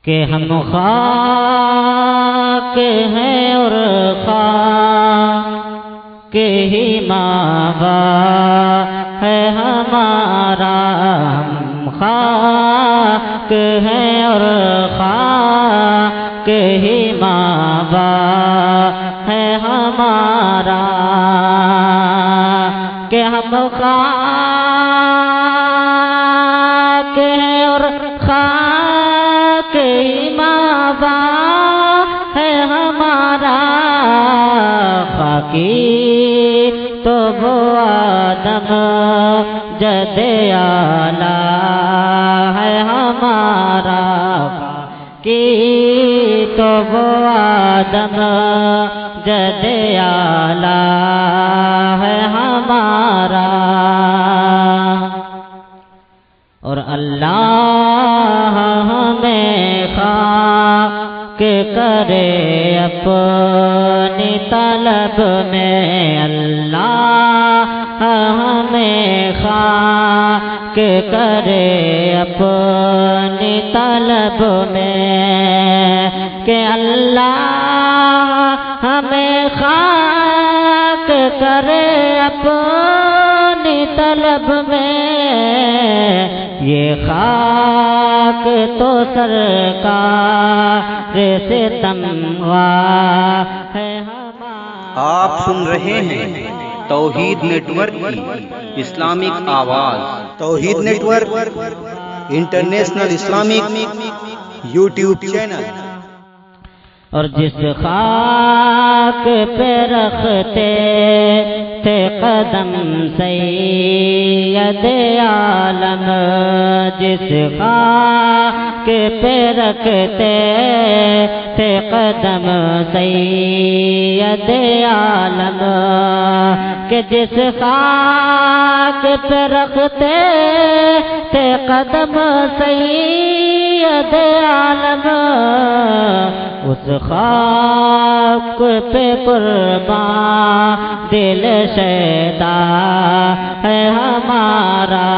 کہ ہم خاک ہیں اور خاک ہی ماوا ہے ہمارا، ہم خاک ہیں اور خاک ہی ماوا ہے ہمارا، کہ ہم خاک ہیں اور خاک ہی ماوا ہے ہمارا، خاکی تو وہ آدم جد اعلیٰ ہے ہمارا، خاکی تو وہ آدم جد اعلیٰ ہے ہمارا۔ اور اللہ ہمیں خاک کرے اپنی طلب میں، اللہ ہمیں خاک کرے اپنی طلب میں، کہ اللہ ہمیں خاک کرے اپنی طلب میں، یہ خاک تو سرکار ستمگار ہے ہمارا۔ آپ سن رہے ہیں توحید نیٹ ورک کی اسلامک آواز، Tauheed network international Islamic YouTube channel. اور جس خاک پہ رکھتے تھے قدم سید عالم، جس خاک پہ رکھتے تھے قدم سید عالم، کہ جس خاک پہ رکھتے تھے قدم سید عالم، اس خاک پہ قربان دل شیدا ہے ہمارا،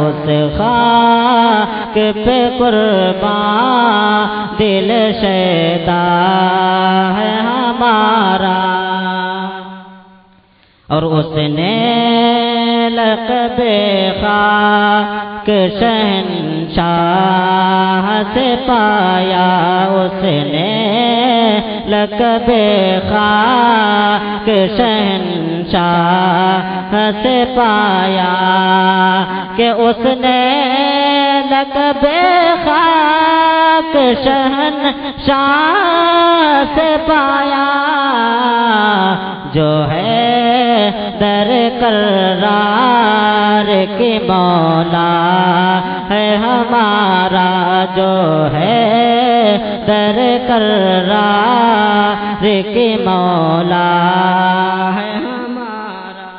اس خاک پہ قربان دل شیدا ہے ہمارا۔ اور اس نے لقب خاک شہنشاہ سے پایا، اس نے لقب خاک شہنشاہ سے پایا، کہ اس نے لقب خاک شہنشاہ سے پایا، جو ہے در کرار کی مولا ہے ہمارا، جو ہے در کرار کی مولا ہے ہمارا۔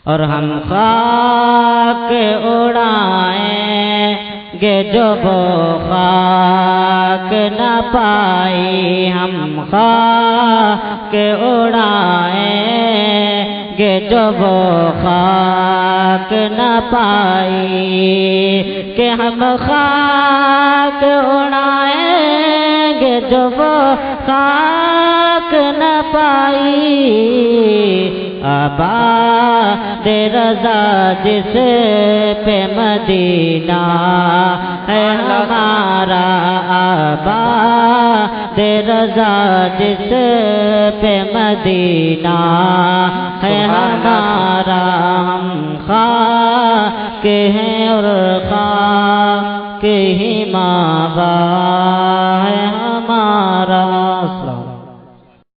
اور ہم خاک اڑائیں گے جو وہ خاک نہ پائی، ہم خاک اڑائیں گے جو وہ خاک نہ پائی، کہ ہم خاک اڑائیں گے جو وہ خاک نہ پائی، آباد رضا جس پہ مدینہ ہے ہمارا، آباد رضا جس پہ مدینہ ہے ہمارا، ہم خاک ہیں اور خاک ہی ماوا